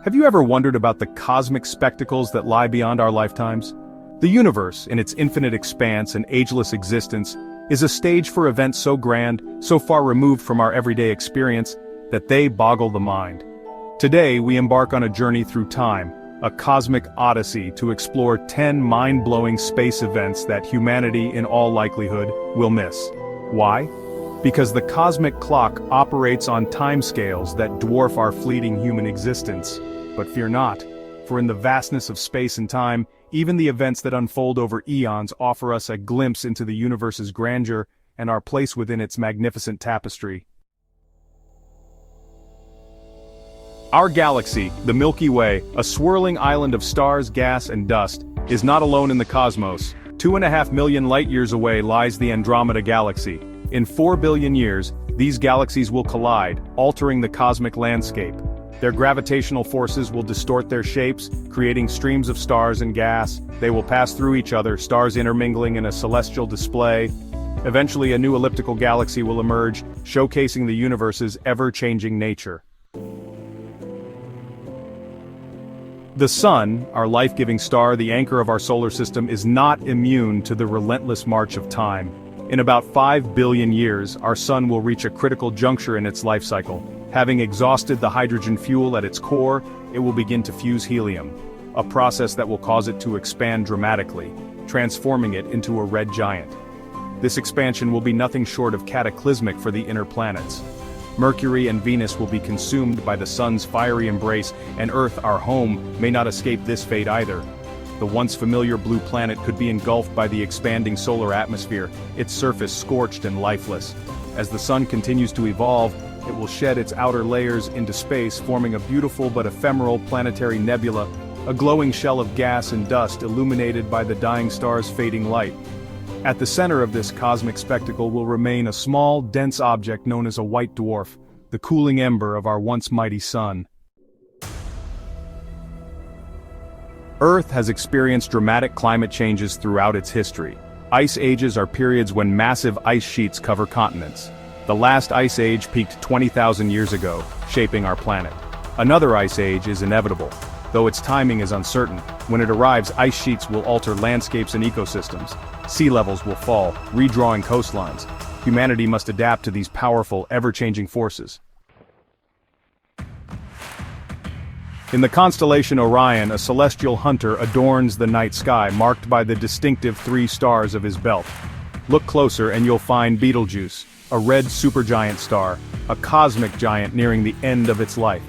Have you ever wondered about the cosmic spectacles that lie beyond our lifetimes? The universe, in its infinite expanse and ageless existence, is a stage for events so grand, so far removed from our everyday experience, that they boggle the mind. Today we embark on a journey through time, a cosmic odyssey to explore 10 mind-blowing space events that humanity, in all likelihood, will miss. Why? Because the cosmic clock operates on timescales that dwarf our fleeting human existence. But fear not, for in the vastness of space and time, even the events that unfold over eons offer us a glimpse into the universe's grandeur and our place within its magnificent tapestry. Our galaxy, the Milky Way, a swirling island of stars, gas, and dust, is not alone in the cosmos. 2.5 million light-years away lies the Andromeda galaxy. In 4 billion years, these galaxies will collide, altering the cosmic landscape. Their gravitational forces will distort their shapes, creating streams of stars and gas. They will pass through each other, stars intermingling in a celestial display. Eventually, a new elliptical galaxy will emerge, showcasing the universe's ever-changing nature. The Sun, our life-giving star, the anchor of our solar system, is not immune to the relentless march of time. In about 5 billion years, our Sun will reach a critical juncture in its life cycle. Having exhausted the hydrogen fuel at its core, it will begin to fuse helium, a process that will cause it to expand dramatically, transforming it into a red giant. This expansion will be nothing short of cataclysmic for the inner planets. Mercury and Venus will be consumed by the Sun's fiery embrace, and Earth, our home, may not escape this fate either. The once familiar blue planet could be engulfed by the expanding solar atmosphere, its surface scorched and lifeless. As the Sun continues to evolve, it will shed its outer layers into space, forming a beautiful but ephemeral planetary nebula, a glowing shell of gas and dust illuminated by the dying star's fading light. At the center of this cosmic spectacle will remain a small, dense object known as a white dwarf, the cooling ember of our once mighty Sun. Earth has experienced dramatic climate changes throughout its history. Ice ages are periods when massive ice sheets cover continents. The last ice age peaked 20,000 years ago, shaping our planet. Another ice age is inevitable, though its timing is uncertain. When it arrives, ice sheets will alter landscapes and ecosystems. Sea levels will fall, redrawing coastlines. Humanity must adapt to these powerful, ever-changing forces. In the constellation Orion, a celestial hunter adorns the night sky, marked by the distinctive 3 stars of his belt. Look closer and you'll find Betelgeuse, a red supergiant star, a cosmic giant nearing the end of its life.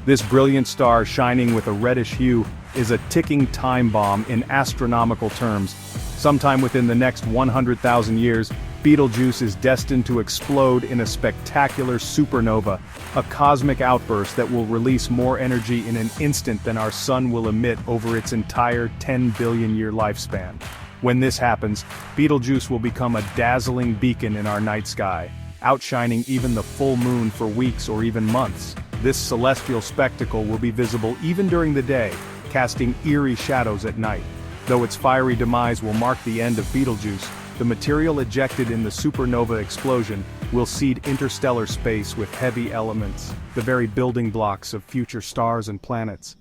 This brilliant star, shining with a reddish hue, is a ticking time bomb in astronomical terms. Sometime within the next 100,000 years, Betelgeuse is destined to explode in a spectacular supernova, a cosmic outburst that will release more energy in an instant than our Sun will emit over its entire 10 billion-year lifespan. When this happens, Betelgeuse will become a dazzling beacon in our night sky, outshining even the full moon for weeks or even months. This celestial spectacle will be visible even during the day, casting eerie shadows at night. Though its fiery demise will mark the end of Betelgeuse, the material ejected in the supernova explosion will seed interstellar space with heavy elements, the very building blocks of future stars and planets.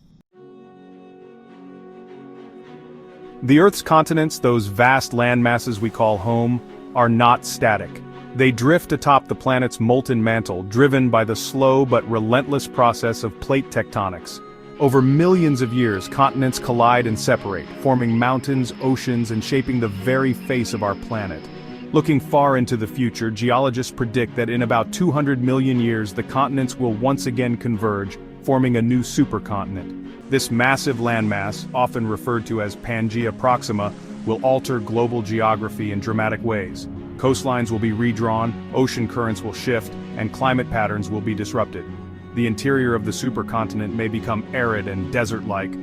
The Earth's continents, those vast landmasses we call home, are not static. They drift atop the planet's molten mantle, driven by the slow but relentless process of plate tectonics. Over millions of years, continents collide and separate, forming mountains, oceans, and shaping the very face of our planet. Looking far into the future, geologists predict that in about 200 million years the continents will once again converge, forming a new supercontinent. This massive landmass, often referred to as Pangaea Proxima, will alter global geography in dramatic ways. Coastlines will be redrawn, ocean currents will shift, and climate patterns will be disrupted. The interior of the supercontinent may become arid and desert-like,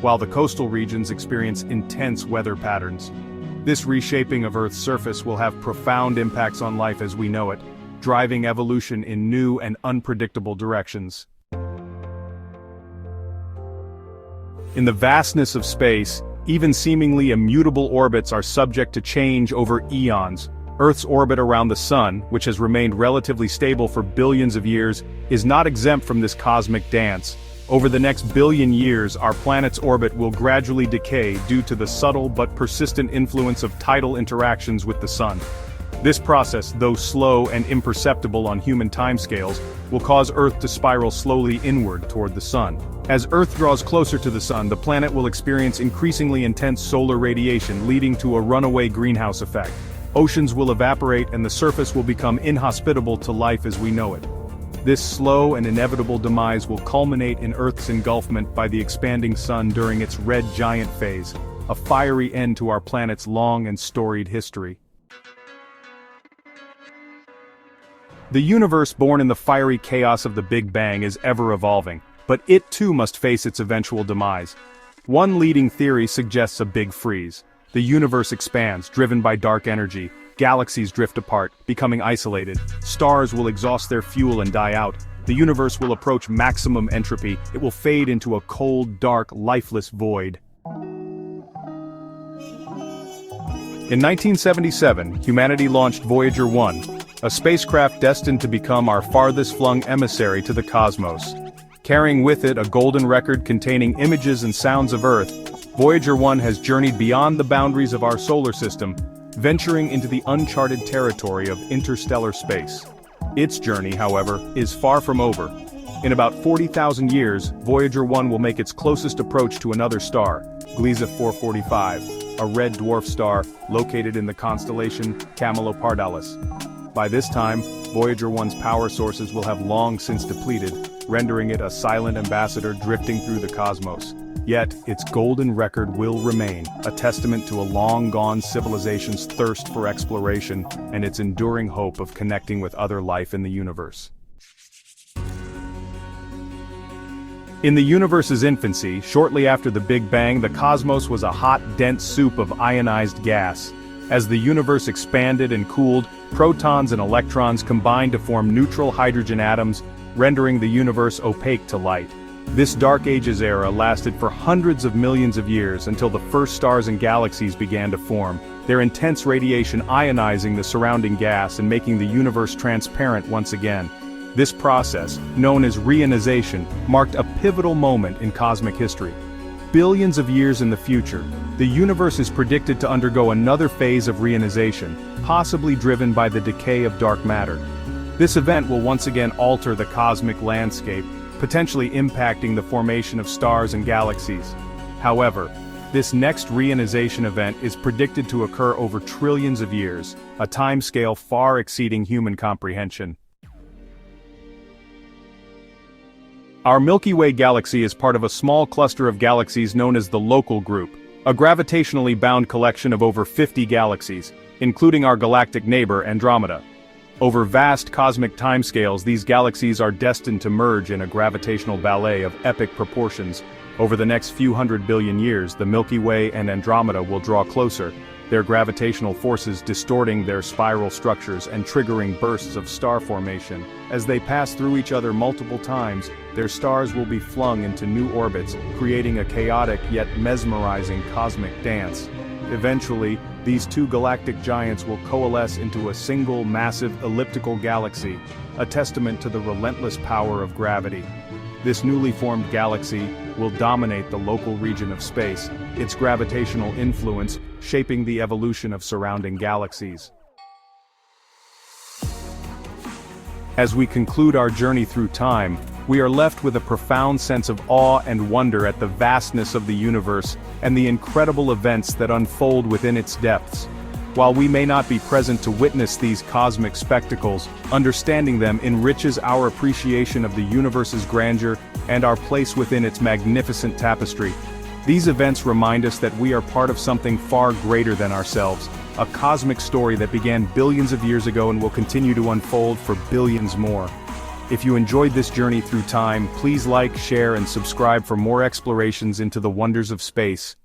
while the coastal regions experience intense weather patterns. This reshaping of Earth's surface will have profound impacts on life as we know it, driving evolution in new and unpredictable directions. In the vastness of space, even seemingly immutable orbits are subject to change over eons. Earth's orbit around the Sun, which has remained relatively stable for billions of years, is not exempt from this cosmic dance. Over the next billion years, our planet's orbit will gradually decay due to the subtle but persistent influence of tidal interactions with the Sun. This process, though slow and imperceptible on human timescales, will cause Earth to spiral slowly inward toward the Sun. As Earth draws closer to the Sun, the planet will experience increasingly intense solar radiation, leading to a runaway greenhouse effect. Oceans will evaporate and the surface will become inhospitable to life as we know it. This slow and inevitable demise will culminate in Earth's engulfment by the expanding Sun during its red giant phase, a fiery end to our planet's long and storied history. The universe born in the fiery chaos of the Big Bang is ever-evolving, but it too must face its eventual demise. One leading theory suggests a big freeze. The universe expands, driven by dark energy. Galaxies drift apart, becoming isolated. Stars will exhaust their fuel and die out. The universe will approach maximum entropy. It will fade into a cold, dark, lifeless void. In 1977, humanity launched Voyager 1, a spacecraft destined to become our farthest-flung emissary to the cosmos. Carrying with it a golden record containing images and sounds of Earth, Voyager 1 has journeyed beyond the boundaries of our solar system, venturing into the uncharted territory of interstellar space. Its journey, however, is far from over. In about 40,000 years, Voyager 1 will make its closest approach to another star, Gliese 445, a red dwarf star located in the constellation Camelopardalis. By this time, Voyager 1's power sources will have long since depleted, rendering it a silent ambassador drifting through the cosmos. Yet, its golden record will remain, a testament to a long-gone civilization's thirst for exploration and its enduring hope of connecting with other life in the universe. In the universe's infancy, shortly after the Big Bang, the cosmos was a hot, dense soup of ionized gas. As the universe expanded and cooled, protons and electrons combined to form neutral hydrogen atoms, rendering the universe opaque to light. This Dark Ages era lasted for hundreds of millions of years until the first stars and galaxies began to form, their intense radiation ionizing the surrounding gas and making the universe transparent once again. This process, known as reionization, marked a pivotal moment in cosmic history. Billions of years in the future, the universe is predicted to undergo another phase of reionization, possibly driven by the decay of dark matter. This event will once again alter the cosmic landscape, potentially impacting the formation of stars and galaxies. However, this next reionization event is predicted to occur over trillions of years, a timescale far exceeding human comprehension. Our Milky Way galaxy is part of a small cluster of galaxies known as the Local Group, a gravitationally bound collection of over 50 galaxies, including our galactic neighbor Andromeda. Over vast cosmic timescales, these galaxies are destined to merge in a gravitational ballet of epic proportions. Over the next few 100 billion years, the Milky Way and Andromeda will draw closer, their gravitational forces distorting their spiral structures and triggering bursts of star formation. As they pass through each other multiple times, their stars will be flung into new orbits, creating a chaotic yet mesmerizing cosmic dance. Eventually, these two galactic giants will coalesce into a single massive elliptical galaxy, a testament to the relentless power of gravity. This newly formed galaxy will dominate the local region of space, its gravitational influence shaping the evolution of surrounding galaxies. As we conclude our journey through time, we are left with a profound sense of awe and wonder at the vastness of the universe and the incredible events that unfold within its depths. While we may not be present to witness these cosmic spectacles, understanding them enriches our appreciation of the universe's grandeur and our place within its magnificent tapestry. These events remind us that we are part of something far greater than ourselves, a cosmic story that began billions of years ago and will continue to unfold for billions more. If you enjoyed this journey through time, please like, share, and subscribe for more explorations into the wonders of space.